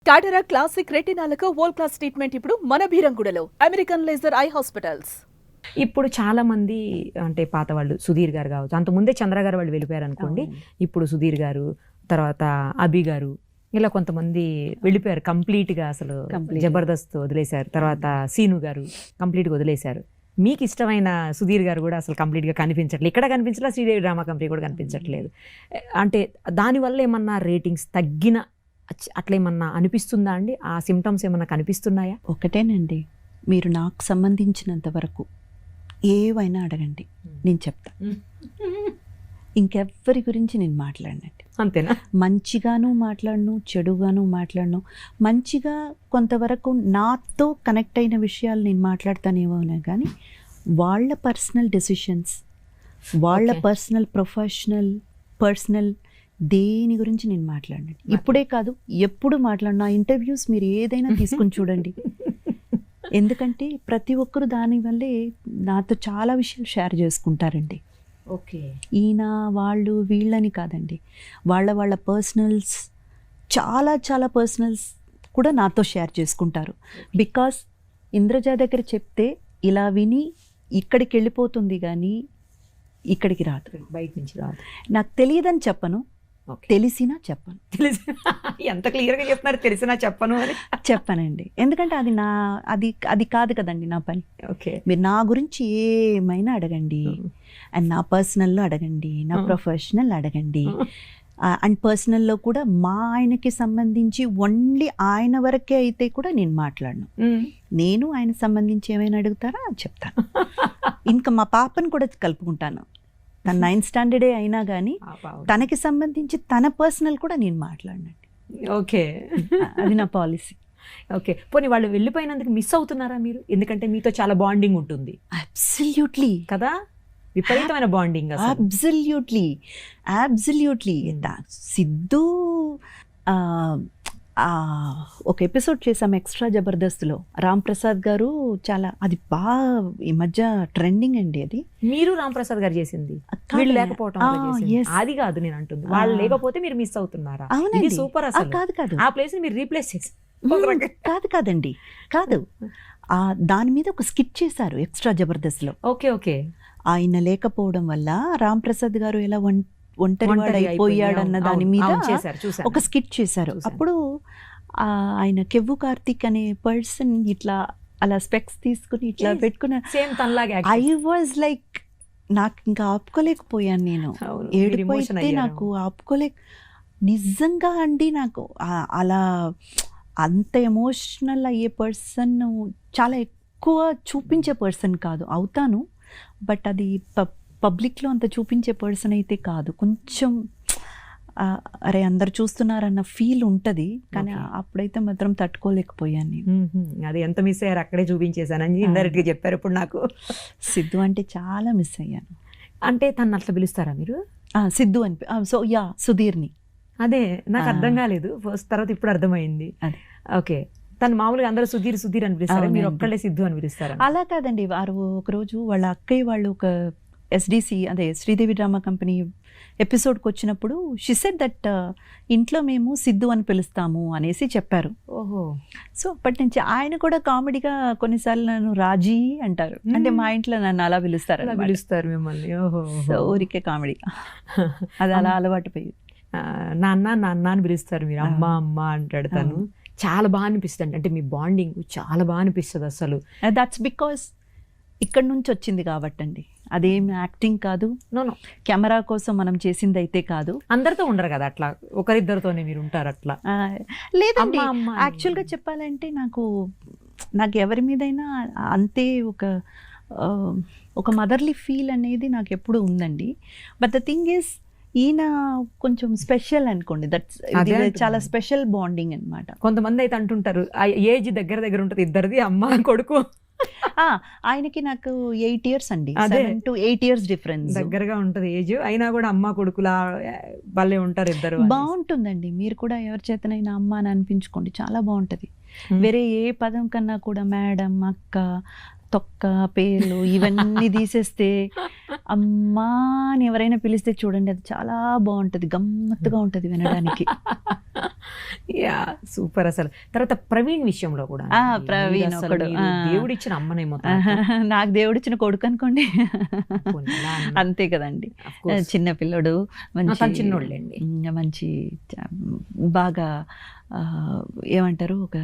టాటరా classic రెటినాలకు world class treatment ఇప్పుడు మన భీరంగూడలో American laser eye hospitals. ఇప్పుడు చాలా మంది అంటే పాత వాళ్ళు సుధీర్ గారు కావచ్చు, అంతకుముందే చంద్ర గారు వాళ్ళు వెళ్ళిపోయారు అనుకోండి. ఇప్పుడు సుధీర్ గారు, తర్వాత అభి గారు, ఇలా కొంతమంది వెళ్ళిపోయారు కంప్లీట్గా. అసలు జబర్దస్త్ వదిలేశారు. తర్వాత సీను గారు కంప్లీట్గా వదిలేశారు. మీకు ఇష్టమైన సుధీర్ గారు కూడా అసలు కంప్లీట్గా కనిపించట్లేదు. ఇక్కడ కనిపించట్లేదు, శ్రీదేవి డ్రామా కంపెనీ కూడా కనిపించట్లేదు. అంటే దానివల్ల ఏమన్నా రేటింగ్స్ తగ్గిన అట్లా ఏమన్నా అనిపిస్తుందా అండి? ఆ సిమ్టమ్స్ ఏమన్నా కనిపిస్తున్నాయా? ఒకటేనండి, మీరు నాకు సంబంధించినంత వరకు ఏవైనా అడగండి, నేను చెప్తా. ఇంకెవ్వరి గురించి నేను మాట్లాడినండి. అంతేనా? మంచిగాను మాట్లాడను, చెడుగాను మాట్లాడను. మంచిగా కొంతవరకు నాతో కనెక్ట్ అయిన విషయాలు నేను మాట్లాడతానేమో కానీ వాళ్ళ పర్సనల్ డెసిషన్స్, వాళ్ళ పర్సనల్ పర్సనల్ దేని గురించి నేను మాట్లాడినండి. ఇప్పుడే కాదు, ఎప్పుడు మాట్లాడిన ఇంటర్వ్యూస్ మీరు ఏదైనా తీసుకుని చూడండి. ఎందుకంటే ప్రతి ఒక్కరు దానివల్లే నాతో చాలా విషయాలు షేర్ చేసుకుంటారండి. ఓకే, ఈయన వాళ్ళు వీళ్ళని కాదండి, వాళ్ళ పర్సనల్స్, చాలా పర్సనల్స్ కూడా నాతో షేర్ చేసుకుంటారు. బికాస్ ఇంద్రజ దగ్గర చెప్తే ఇలా విని ఇక్కడికి వెళ్ళిపోతుంది కానీ ఇక్కడికి రాదు, బయట నుంచి రాదు. నాకు తెలియదని చెప్పను, తెలిసినా చెప్పను. ఎంత క్లియర్గా చెప్తున్నారు, తెలిసినా చెప్పను అని. చెప్పనండి, ఎందుకంటే అది కాదు కదండి నా పని. ఓకే, మీరు నా గురించి ఏమైనా అడగండి, అండ్ నా పర్సనల్లో అడగండి, నా ప్రొఫెషనల్ అడగండి. అండ్ పర్సనల్లో కూడా మా ఆయనకి సంబంధించి ఓన్లీ ఆయన వరకే అయితే కూడా నేను మాట్లాడను. నేను ఆయన సంబంధించి ఏమైనా అడుగుతారా చెప్తాను. ఇంకా మా పాపను కూడా కలుపుకుంటాను. తన 9th స్టాండర్డే అయినా కానీ తనకి సంబంధించి తన పర్సనల్ కూడా నేను మాట్లాడినండి. ఓకే, అది నా పాలసీ. ఓకే, పోనీ వాళ్ళు వెళ్ళిపోయినందుకు మిస్ అవుతున్నారా మీరు? ఎందుకంటే మీతో చాలా బాండింగ్ ఉంటుంది. అబ్సల్యూట్లీ కదా, విపరీతమైన బాండింగ్. అబ్సల్యూట్లీ సిద్ధు ఒక ఎపిసోడ్ చేసాం ఎక్స్ట్రా జబర్దస్త్లో. రామ్ ప్రసాద్ గారు చాలా, అది బాగా ఈ మధ్య ట్రెండింగ్ అండి. అది మీరు రామ్ ప్రసాద్ గారు చేసింది, వీళ్ళు లేకపోవటం అది కాదు నేను అంటుంది. వాళ్ళు లేకపోతే మీరు మిస్ అవుతున్నారా? అవునండి, సూపర్. అసలు కాదు, ఆ ప్లేస్ ని మీరు రీప్లేస్ చేసి కాదండి, కాదు. దాని మీద ఒక స్కిట్ చేశారు ఎక్స్ట్రా జబర్దస్త్లో. ఓకే, ఆయన లేకపోవడం వల్ల రామ్ ప్రసాద్ గారు ఎలా ఒంటరివాడైపోయాడన్న దాని మీద ఒక స్కిట్ చేశారు. అప్పుడు ఆయన కెవ్వు కార్తిక్ అనే పర్సన్ ఇట్లా అలా స్పెక్స్ తీసుకుని ఇట్లా పెట్టుకున్న, ఐ వాజ్ లైక్, నాకు ఇంకా ఆపుకోలేకపోయాను. నేను ఏడిపోయితే నాకు నిజంగా అండి, నాకు అలా అంత ఎమోషనల్ అయ్యే పర్సన్, చాలా ఎక్కువ చూపించే పర్సన్ కాదు, అవుతాను బట్ అది పబ్లిక్లో అంత చూపించే పర్సన్ అయితే కాదు. కొంచెం అరే అందరు చూస్తున్నారన్న ఫీల్ ఉంటుంది, కానీ అప్పుడైతే మాత్రం తట్టుకోలేకపోయాను నేను. అది ఎంత మిస్ అయ్యారు, అక్కడే చూపించేశానని ఇండైరెక్ట్గా చెప్పారు. ఇప్పుడు నాకు సిద్ధు అంటే చాలా మిస్ అయ్యాను. అంటే తను అట్లా పిలుస్తారా మీరు? సిద్ధు అని. సో సుధీర్ని. అదే నాకు అర్థం కాలేదు ఫస్ట్, తర్వాత ఇప్పుడు అర్థమైంది. ఓకే, తను మామూలుగా అందరూ సుధీర్ అని పిలుస్తారు, మీరు ఒక్కళ్ళే సిద్ధు అని పిలుస్తారు? అలా కాదండి, వారు ఒకరోజు వాళ్ళ అక్కయ్య వాళ్ళు ఒక SDC అదే శ్రీదేవి డ్రామా కంపెనీ ఎపిసోడ్కి వచ్చినప్పుడు షీ సెడ్ దట్ ఇంట్లో మేము సిద్ధు అని పిలుస్తాము అనేసి చెప్పారు. ఓహో, సో అప్పటి నుంచి ఆయన కూడా కామెడీగా కొన్నిసార్లు నన్ను రాజీ అంటారు, అంటే మా ఇంట్లో నన్ను అలా పిలుస్తారు మిమ్మల్ని. ఓహో, సో ఊరికే కామెడీ, అది అలా అలవాటు పోయి. నాన్న అని పిలుస్తారు మీరు, అమ్మ అంటాడు తను. చాలా బాగా అనిపిస్తుంది, అంటే మీ బాండింగ్ చాలా బాగా అనిపిస్తుంది అసలు. దట్స్ బికాస్ ఇక్కడ నుంచి వచ్చింది కాబట్టండి, అదేం యాక్టింగ్ కాదు, కెమెరా కోసం మనం చేసింది అయితే కాదు. అందరితో ఉండరు కదా అట్లా, ఒకరిద్దరితోనే మీరు ఉంటారు అట్లా? లేదండి, యాక్చువల్గా చెప్పాలంటే నాకు ఎవరి మీదైనా అంతే ఒక మదర్లీ ఫీల్ అనేది నాకు ఎప్పుడు ఉందండి. బట్ ద థింగ్ ఈస్, ఈయన కొంచెం స్పెషల్ అనుకోండి, దట్స్ చాలా స్పెషల్ బాండింగ్ అనమాట. కొంతమంది అయితే అంటుంటారు ఏజ్ దగ్గర ఉంటుంది ఇద్దరిది, అమ్మ కొడుకు. ఆయనకి నాకు 8 years అండి, 7 to 8 years డిఫరెన్స్. దగ్గరగా ఉంటుంది ఏజ్, అయినా కూడా అమ్మ కొడుకులా భలే ఉంటారు ఇద్దరు. బాగుంటుందండి, మీరు కూడా ఎవరి చేతనైనా అమ్మ అని అనిపించుకోండి, చాలా బాగుంటుంది. వేరే ఏ పదం కన్నా కూడా మేడం, అక్క, తొక్క, పేర్లు ఇవన్నీ తీసేస్తే అమ్మా అని ఎవరైనా పిలిస్తే చూడండి, అది చాలా బాగుంటుంది, గమ్మత్తుగా ఉంటుంది వినడానికి. యా సూపర్ అసలు. తర్వాత ప్రవీణ్ విషయంలో కూడా ప్రవీణ్ మీరు అసలు ఒకడు, మీరు దేవుడిచ్చిన అమ్మనేమో నాకు దేవుడిచ్చిన కొడుకు అనుకోండి. అంతే కదండి, చిన్న పిల్లడు, మంచి చిన్నోళ్ళండి, మంచి బాగా ఏమంటారు, ఒక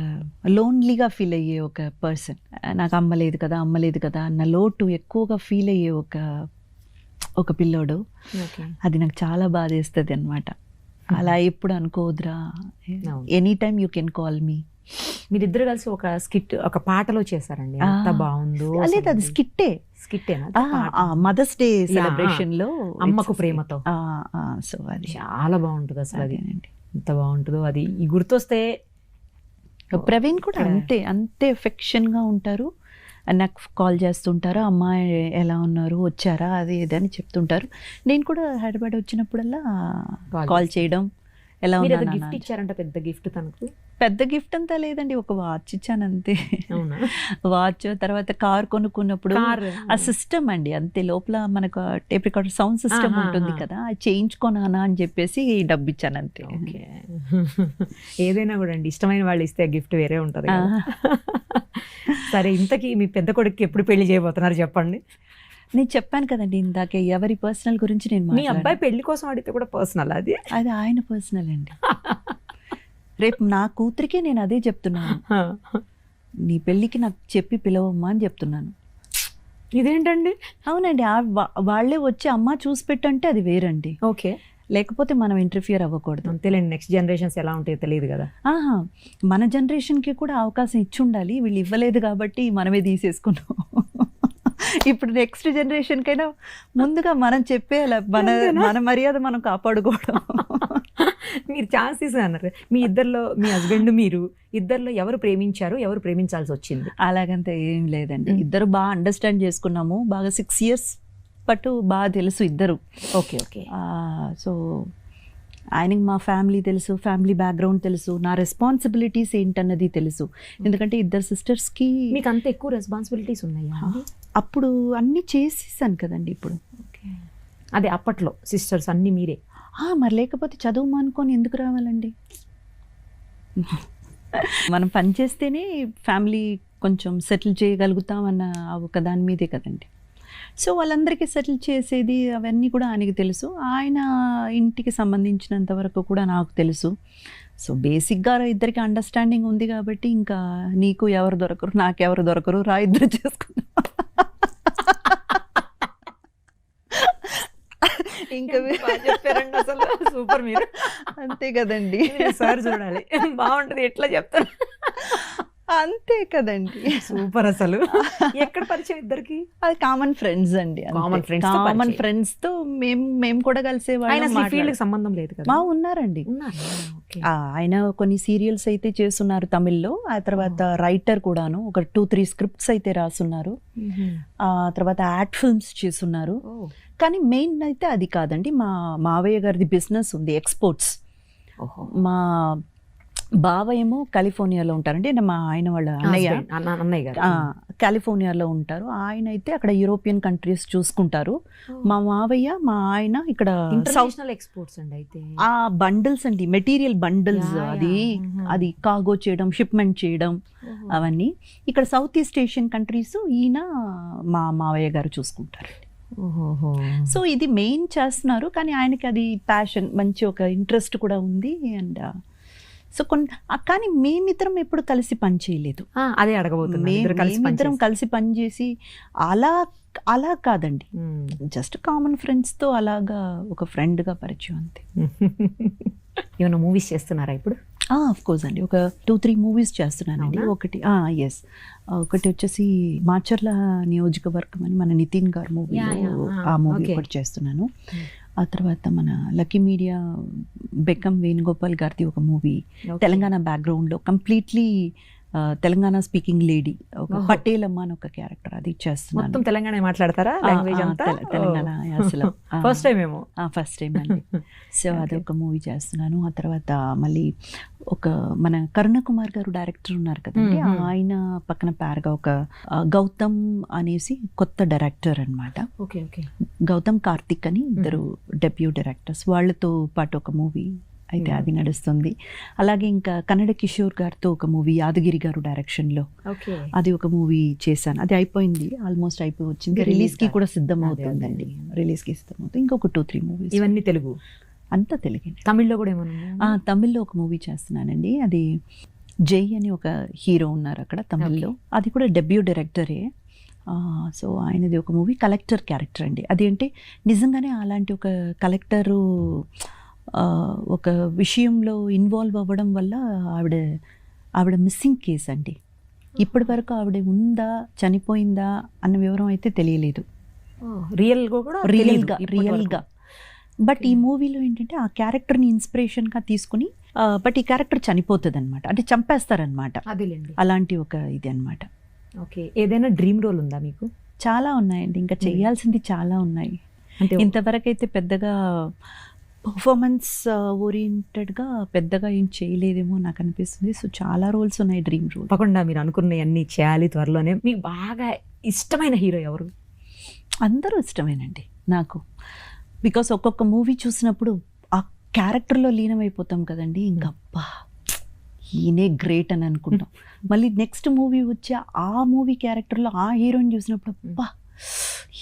లోన్లీగా ఫీల్ అయ్యే ఒక పర్సన్. నాకు అమ్మలేదు కదా అన్న లోటు ఎక్కువగా ఫీల్ అయ్యే ఒక పిల్లోడు. అది నాకు చాలా బాధేస్తుంది అనమాట. అలా ఎప్పుడు అనుకోవద్దురా, any time you can call me. మీరిద్దరు కలిసి ఒక స్కిట్, ఒక పాటలో చేశారండి, ఎంత బాగుందో. లేదు, అది స్కిట్టేనా, మదర్స్ డే సెలబ్రేషన్ లో అమ్మకు ప్రేమతో. సో అది చాలా బాగుంటుంది అసలు, అది ఎంత బాగుంటుందో. అది ఈ గుర్తొస్తే. ప్రవీణ్ కూడా అంతే ఎఫెక్షన్ గా ఉంటారు, నాకు కాల్ చేస్తుంటారు, అమ్మాయి ఎలా ఉన్నారు, వచ్చారా, అది ఇదని చెప్తుంటారు. నేను కూడా హైదరాబాద్ వచ్చినప్పుడల్లా కాల్ చేయడం, ఎలా ఉన్నా. గిఫ్ట్ ఇచ్చారంట, పెద్ద గిఫ్ట్ తనకు. పెద్ద గిఫ్ట్ అంతా లేదండి, ఒక వాచ్ ఇచ్చాను అంతే. వాచ్, తర్వాత కార్ కొనుక్కున్నప్పుడు ఆ సిస్టమ్ అండి అంతే, లోపల మనకు టేప్ రికార్డర్ సౌండ్ సిస్టమ్ ఉంటుంది కదా, అది చేయించుకోనా అని చెప్పేసి డబ్బు ఇచ్చాను అంతే. ఏదైనా కూడా అండి, ఇష్టమైన వాళ్ళు ఇస్తే గిఫ్ట్ వేరే ఉంటుంది. సరే, ఇంతకీ మీ పెద్ద కొడుకు ఎప్పుడు పెళ్లి చేయబోతున్నారు చెప్పండి. నేను చెప్పాను కదండి ఇందాకే, ఎవరి పర్సనల్ గురించి నేను. మీ అబ్బాయి పెళ్లి కోసం అడిగితే కూడా పర్సనల్, అది ఆయన పర్సనల్ అండి. రేపు నా కూతురికే నేను అదే చెప్తున్నాను, నీ పెళ్ళికి నాకు చెప్పి పిలవమ్మా అని చెప్తున్నాను. ఇదేంటండి? అవునండి, వాళ్ళే వచ్చి అమ్మ చూసి పెట్టంటే అది వేరండి. ఓకే, లేకపోతే మనం ఇంటర్ఫియర్ అవ్వకూడదు. అంతేలేండి, నెక్స్ట్ జనరేషన్స్ ఎలా ఉంటాయో తెలియదు కదా. మన జనరేషన్కి కూడా అవకాశం ఇచ్చి ఉండాలి, వీళ్ళు ఇవ్వలేదు కాబట్టి మనమే తీసేసుకున్నాం. ఇప్పుడు నెక్స్ట్ జనరేషన్కైనా ముందుగా మనం చెప్పేయాలి, మన మర్యాద మనం కాపాడుకోవడం. మీరు ఛాన్స్ తీసుకున్నారు. మీ ఇద్దరిలో, మీ హస్బెండ్ మీరు ఇద్దరిలో ఎవరు ప్రేమించారు, ఎవరు ప్రేమించాల్సి వచ్చింది? అలాగంతా ఏం లేదండి, ఇద్దరు బాగా అండర్స్టాండ్ చేసుకున్నాము, బాగా 6 years పట్టు బాగా తెలుసు ఇద్దరు. ఓకే. సో ఆయనకి మా ఫ్యామిలీ తెలుసు, ఫ్యామిలీ బ్యాక్గ్రౌండ్ తెలుసు, నా రెస్పాన్సిబిలిటీస్ ఏంటన్నది తెలుసు. ఎందుకంటే ఇద్దరు సిస్టర్స్కి. మీకు అంత ఎక్కువ రెస్పాన్సిబిలిటీస్ ఉన్నాయా? అప్పుడు అన్నీ చేసేసాను కదండి ఇప్పుడు. అదే అప్పట్లో సిస్టర్స్ అన్నీ మీరే. మరి లేకపోతే చదువు మానుకొని ఎందుకు రావాలండి? మనం పని చేస్తేనే ఫ్యామిలీ కొంచెం సెటిల్ చేయగలుగుతామన్న ఒక దాని మీదే కదండి. సో వాళ్ళందరికీ సెటిల్ చేసేది అవన్నీ కూడా ఆయనకి తెలుసు, ఆయన ఇంటికి సంబంధించినంత వరకు కూడా నాకు తెలుసు. సో బేసిక్గా ఇద్దరికి అండర్స్టాండింగ్ ఉంది కాబట్టి ఇంకా నీకు ఎవరు దొరకరు, నాకెవరు దొరకరు, రా ఇద్దరు చేసుకున్నా. ఇంకా చెప్పారండి అసలు, సూపర్. మీరు అంతే కదండి, సార్ చూడాలి, బాగుంటుంది ఎట్లా చెప్తారు. అంతే కదండి, సూపర్. అసలు ఎక్కడ పరిచయం ఇద్దరికి? అది కామన్ ఫ్రెండ్స్ అండి, కామన్ ఫ్రెండ్స్ తో మేము కూడా కలిసేవాళ్ళం. ఫీల్డ్ కి సంబంధం లేదు కదా? ఉన్నారండి, ఆయన కొన్ని సీరియల్స్ అయితే చేస్తున్నారు తమిళ్లో, ఆ తర్వాత రైటర్ కూడాను, ఒక 2-3 స్క్రిప్ట్స్ అయితే రాసున్నారు, ఆ తర్వాత యాడ్ ఫిల్మ్స్ చేస్తున్నారు. కానీ మెయిన్ అయితే అది కాదండి, మా మావయ్య గారిది బిజినెస్ ఉంది, ఎక్స్పోర్ట్స్. మా బావ ఏమో కాలిఫోర్నియాలో ఉంటారండి, మా ఆయన వాళ్ళ అన్నయ్య గారు కాలిఫోర్నియాలో ఉంటారు. ఆయన అయితే అక్కడ యూరోపియన్ కంట్రీస్ చూసుకుంటారు. మా మావయ్య, మా ఆయన ఇక్కడ ఇంటర్నేషనల్ ఎక్స్పోర్ట్స్ అండి. అయితే ఆ బండిల్స్ అండి, మెటీరియల్ బండిల్స్, అది కార్గో చేయడం, షిప్మెంట్ చేయడం, అవన్నీ ఇక్కడ సౌత్ ఈస్ట్ ఏషియన్ కంట్రీస్ ఈయన మా మావయ్య గారు చూసుకుంటారు. సో ఇది మెయిన్ చేస్తున్నారు, కానీ ఆయనకి అది ప్యాషన్, మంచి ఒక ఇంట్రెస్ట్ కూడా ఉంది. అండ్ సో కానీ మేమిద్దరం ఎప్పుడు కలిసి పని చేయలేదు. అదే అడగబోతున్నా, మేమిద్దరం కలిసి పని చేసి అలా కాదండి, జస్ట్ కామన్ ఫ్రెండ్స్తో అలాగా ఒక ఫ్రెండ్గా పరిచయం అంతే. ఏమైనా మూవీస్ చేస్తున్నారా ఇప్పుడు? ఆఫ్ కోర్స్ అండి, ఒక 2-3 మూవీస్ చేస్తున్నానండి. ఒకటి వచ్చేసి మాచర్ల నియోజకవర్గం అని మన నితిన్ గారు మూవీ, ఆ మూవీ ఒకటి చేస్తున్నాను. ఆ తర్వాత మన లక్కీ మీడియా బెక్కం వేణుగోపాల్ గారిది ఒక మూవీ, తెలంగాణ బ్యాక్గ్రౌండ్లో కంప్లీట్లీ తెలంగాణ స్పీకింగ్ లేడీ, ఒక పటేలమ్మ అని ఒక క్యారెక్టర్, అది చేస్తున్నాను. మొత్తం తెలంగాణ మాట్లాడతారా? లాంగ్వేజ్ అంతా తెలంగాణ అసలు ఫస్ట్ టైం ఏమో. ఫస్ట్ టైం అండి. సో అదొక మూవీ చేస్తున్నాను. ఆ తర్వాత మళ్ళీ ఒక మన కరుణ కుమార్ గారు డైరెక్టర్ ఉన్నారు కదండి, ఆయన పక్కన పేరుగా ఒక గౌతమ్ అనేసి కొత్త డైరెక్టర్ అనమాట. ఓకే. గౌతమ్ కార్తిక్ అని ఇద్దరు డెబ్యూ డైరెక్టర్స్, వాళ్ళతో పాటు ఒక మూవీ అయితే అది నడుస్తుంది. అలాగే ఇంకా కన్నడ కిషోర్ గారితో ఒక మూవీ యాదగిరి గారు డైరెక్షన్లో ఓకే. అది ఒక మూవీ చేశాను. అది అయిపోయింది, ఆల్మోస్ట్ అయిపోయి వచ్చింది. ఇంకా రిలీజ్కి release కూడా సిద్ధం అవుతుందండి. రిలీజ్కి సిద్ధం అవుతుంది. ఇంకొక 2-3 మూవీస్ ఇవన్నీ తెలుగు. అంతా తెలుగే. తమిళ్లో కూడా ఏమన్నా? తమిళ్లో ఒక మూవీ చేస్తున్నానండి. అది జై అని ఒక హీరో ఉన్నారు అక్కడ తమిళ్లో. అది కూడా డెబ్యూ డైరెక్టరే. సో ఆయనది ఒక మూవీ కలెక్టర్ క్యారెక్టర్ అండి. అది అంటే నిజంగానే అలాంటి ఒక కలెక్టరు ఒక విషయంలో ఇన్వాల్వ్ అవ్వడం వల్ల ఆవిడ మిస్సింగ్ కేస్ అండి. ఇప్పటి వరకు ఆవిడ ఉందా చనిపోయిందా అన్న వివరం అయితే తెలియలేదు రియల్గా. బట్ ఈ మూవీలో ఏంటంటే ఆ క్యారెక్టర్ని ఇన్స్పిరేషన్గా తీసుకుని బట్ ఈ క్యారెక్టర్ చనిపోతుంది అనమాట, అంటే చంపేస్తారనమాట. అదేలేండి. అలాంటి ఒక ఇది అనమాట. ఓకే. ఏదైనా డ్రీమ్ రోల్ ఉందా మీకు? చాలా ఉన్నాయండి, ఇంకా చేయాల్సింది చాలా ఉన్నాయి. అంటే ఇంతవరకు అయితే పెద్దగా పర్ఫార్మెన్స్ ఓరియంటెడ్గా పెద్దగా ఏం చేయలేదేమో నాకు అనిపిస్తుంది. సో చాలా రోల్స్ ఉన్నాయి డ్రీమ్ రోల్. తప్పకుండా మీరు అనుకున్నవన్నీ చేయాలి త్వరలోనే. మీకు బాగా ఇష్టమైన హీరో ఎవరు? అందరూ ఇష్టమేనండి నాకు. బికాస్ ఒక్కొక్క మూవీ చూసినప్పుడు ఆ క్యారెక్టర్లో లీనమైపోతాం కదండి. ఇంకా అబ్బా ఈయనే గ్రేట్ అని అనుకుంటాం. మళ్ళీ నెక్స్ట్ మూవీ వచ్చి ఆ మూవీ క్యారెక్టర్లో ఆ హీరోని చూసినప్పుడు అబ్బా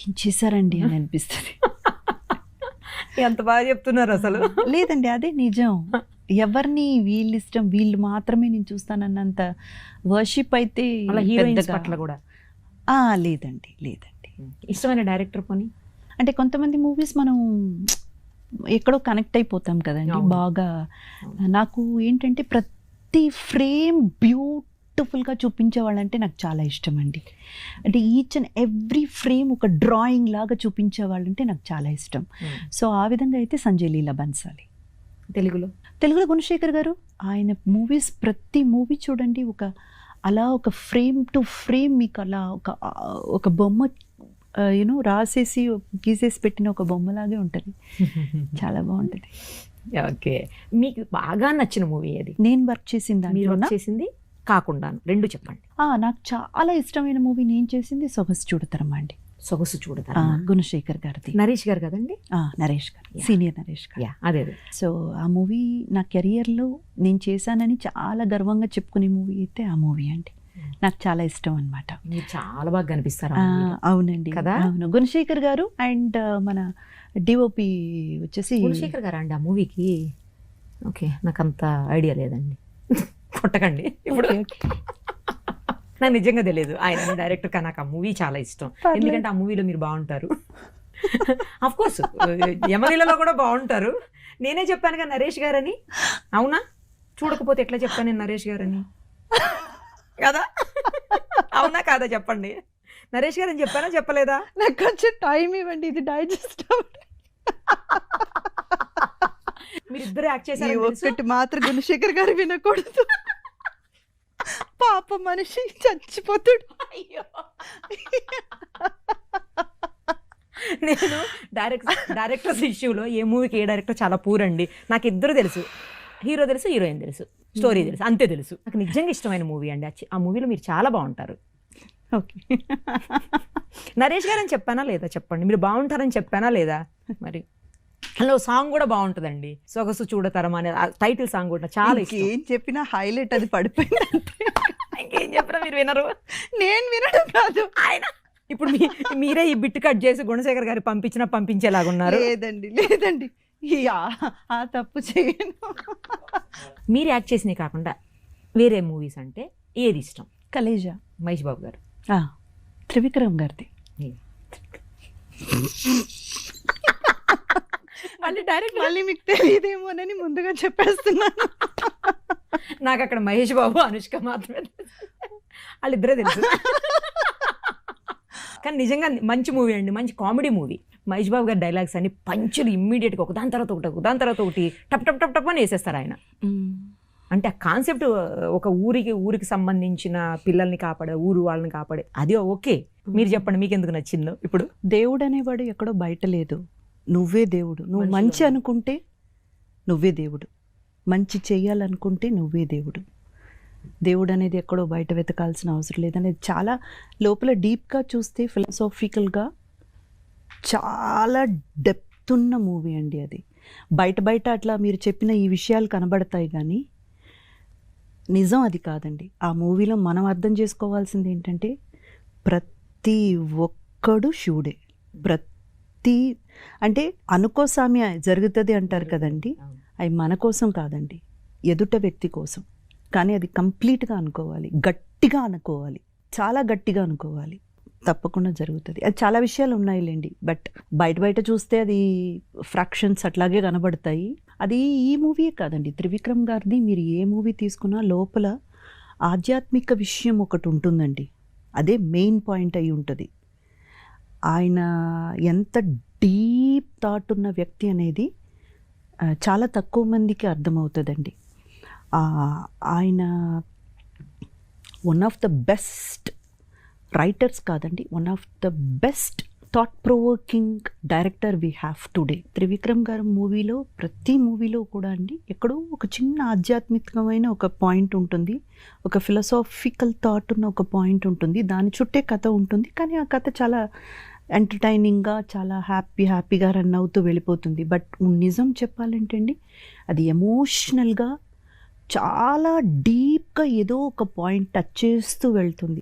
ఏం చేశారండి అని అనిపిస్తుంది. ఎంత బాగా చెప్తున్నారు అసలు. లేదండి అదే నిజం. ఎవరిని వీళ్ళు ఇష్టం వీళ్ళు మాత్రమే నేను చూస్తానన్నంత వర్షిప్ అయితే అలా హీరోయిన్స్ పెద్దగా- పట్ల కూడా లేదండి. ఇష్టమైన డైరెక్టర్ పోనీ? అంటే కొంతమంది మూవీస్ మనం ఎక్కడో కనెక్ట్ అయిపోతాం కదండి అవును. బాగా. నాకు ఏంటంటే ప్రతి ఫ్రేమ్ బ్యూటిఫుల్గా చూపించే వాళ్ళంటే నాకు చాలా ఇష్టం అండి. అంటే ఈచ్ అండ్ ఎవ్రీ ఫ్రేమ్ ఒక డ్రాయింగ్ లాగా చూపించే వాళ్ళంటే నాకు చాలా ఇష్టం. సో ఆ విధంగా అయితే సంజయ్ లీలా బన్సాలి. తెలుగులో గుణశేఖర్ గారు, ఆయన మూవీస్ ప్రతి మూవీ చూడండి అలా ఒక ఫ్రేమ్ టు ఫ్రేమ్ మీకు అలా ఒక బొమ్మ రాసేసి గీసేసి పెట్టిన ఒక బొమ్మలాగే ఉంటుంది. చాలా బాగుంటుంది. ఓకే. మీకు బాగా నచ్చిన మూవీ ఏది? నేను వర్క్ చేసిన మీరు దాంట్లో చేసింది కాకుండా రెండు చెప్పండి. నాకు చాలా ఇష్టమైన మూవీ నేను చేసింది సొగసు చూడతరం అండి. సొగసు చూడతారు. గుణశేఖర్ గారిది. నరేష్ గారు కదండి? నరేష్ గారు, Yeah. సీనియర్ నరేష్ గారు. అదే. సో ఆ మూవీ నా కెరియర్లో నేను చేశానని చాలా గర్వంగా చెప్పుకునే మూవీ అయితే ఆ మూవీ అండి. నాకు చాలా ఇష్టం అనమాట. మీరు చాలా బాగా కనిపిస్తారు. అవునండి కదా? అవును. గుణశేఖర్ గారు అండ్ మన డిఓపి వచ్చేసి గుణశేఖర్ గారు అండి ఆ మూవీకి. ఓకే, నాకు అంత ఐడియా లేదండి. కొట్టకండి ఇప్పుడు. Okay, okay. నాకు నిజంగా తెలియదు ఆయన డైరెక్టర్, కానీ నాకు ఆ మూవీ చాలా ఇష్టం. పర్లేదు. ఎందుకంటే ఆ మూవీలో మీరు బాగుంటారు. అఫ్ కోర్స్ యమలీలలో కూడా బాగుంటారు. నేనే చెప్పానుగా నరేష్ గారని. అవునా? చూడకపోతే ఎట్లా చెప్తాను నేను నరేష్ గారని? కదా? అవునా కాదా చెప్పండి. నరేష్ గారని చెప్పానా చెప్పలేదా? నాకు కొంచెం టైం ఇవ్వండి, ఇది డైజెస్ట్ మీరిద్దరు యాక్ట్ చేశారు. ఒక్కటి మాత్రం గుణశేఖర్ గారు వినకూడదు. పాప మనిషి చచ్చిపోతాడు. నేను డైరెక్టర్స్ ఇష్యూలో ఏ మూవీకి ఏ డైరెక్టర్ చాలా పూరండి. నాకు ఇద్దరు తెలుసు, హీరో తెలుసు, హీరోయిన్ తెలుసు, స్టోరీ తెలుసు, అంతే తెలుసు. నాకు నిజంగా ఇష్టమైన మూవీ అండి. ఆ మూవీలో మీరు చాలా బాగుంటారు. ఓకే. నరేష్ గారని చెప్పానా లేదా చెప్పండి. మీరు బాగుంటారని చెప్పానా లేదా? మరి అందులో సాంగ్ కూడా బాగుంటుందండి, సొగసు చూడతరం అనే టైటిల్ సాంగ్ కూడా చాలా ఇష్టం. ఏం చెప్పినా హైలైట్ అది పడిపోయింది. ఇంకేం చెప్పినా మీరు వినరు. నేను వినడం కాదు, ఆయన ఇప్పుడు మీరే ఈ బిట్ కట్ చేసి గుణశేఖర్ గారికి పంపించేలాగున్నారు. లేదండి ఆ తప్పు చేయను. మీరు యాక్ట్ చేసినవి కాకుండా వేరే మూవీస్ అంటే ఏది ఇష్టం? కలేజా, మహేష్ బాబు గారు. త్రివిక్రమ్ గారిది. మళ్ళీ మీకు తెలియదేమోనని ముందుగా చెప్పేస్తున్నాను. నాకు అక్కడ మహేష్ బాబు, అనుష్క మాత్రమే తెలుసు. వాళ్ళిద్దరే తెలుసు. కానీ నిజంగా మంచి మూవీ అండి, మంచి కామెడీ మూవీ. మహేష్ బాబు గారి డైలాగ్స్ అన్ని పంచులు ఇమ్మీడియట్గా ఒకదాని తర్వాత ఒకటి టప్ టప్ టప్ టప్ అని వేసేస్తారు ఆయన. అంటే ఆ కాన్సెప్ట్ ఒక ఊరికి సంబంధించిన పిల్లల్ని కాపాడే, వాళ్ళని కాపాడే, అది ఓకే. మీరు చెప్పండి మీకు ఎందుకు నచ్చిందో. ఇప్పుడు దేవుడు అనేవాడు ఎక్కడో బయట లేదు, నువ్వే దేవుడు. నువ్వు మంచి అనుకుంటే నువ్వే దేవుడు, మంచి చెయ్యాలనుకుంటే నువ్వే దేవుడు. దేవుడు అనేది ఎక్కడో బయట వెతకాల్సిన అవసరం లేదనేది చాలా లోపల డీప్గా చూస్తే ఫిలాసాఫికల్గా చాలా డెప్త్ ఉన్న మూవీ అండి అది. బయట అట్లా మీరు చెప్పిన ఈ విషయాలు కనబడతాయి కానీ నిజం అది కాదండి. ఆ మూవీలో మనం అర్థం చేసుకోవాల్సింది ఏంటంటే ప్రతి ఒక్కడు శివుడే. అంటే అనుకోసామి జరుగుతుంది అంటారు కదండి, అవి మన కోసం కాదండి, ఎదుట వ్యక్తి కోసం. కానీ అది కంప్లీట్గా అనుకోవాలి, గట్టిగా అనుకోవాలి, చాలా గట్టిగా అనుకోవాలి, తప్పకుండా జరుగుతుంది. అది చాలా విషయాలు ఉన్నాయిలేండి, బట్ బయట చూస్తే అది ఫ్రాక్షన్స్ అట్లాగే కనబడతాయి. అది ఈ మూవీయే కాదండి, త్రివిక్రమ్ గారిది మీరు ఏ మూవీ తీసుకున్నా లోపల ఆధ్యాత్మిక విషయం ఒకటి ఉంటుందండి. అదే మెయిన్ పాయింట్ అయి ఉంటుంది. ఆయన ఎంత డీప్ థాట్ ఉన్న వ్యక్తి అనేది చాలా తక్కువ మందికి అర్థమవుతుందండి. ఆయన one of the best writers కాదండి, one of the best thought provoking director we have today. Trivikram గారి మూవీలో ప్రతి మూవీలో కూడా అండి ఎక్కడో ఒక చిన్న ఆధ్యాత్మికమైన ఒక పాయింట్ ఉంటుంది, ఒక ఫిలసాఫికల్ థాట్ ఉన్న ఒక పాయింట్ ఉంటుంది, దాని చుట్టే కథ ఉంటుంది. కానీ ఆ కథ చాలా ఎంటర్టైనింగ్గా, చాలా హ్యాపీగా రన్ అవుతూ వెళ్ళిపోతుంది. బట్ నిజం చెప్పాలంటే అండి అది ఎమోషనల్గా చాలా డీప్గా ఏదో ఒక పాయింట్ టచ్ చేస్తూ వెళ్తుంది.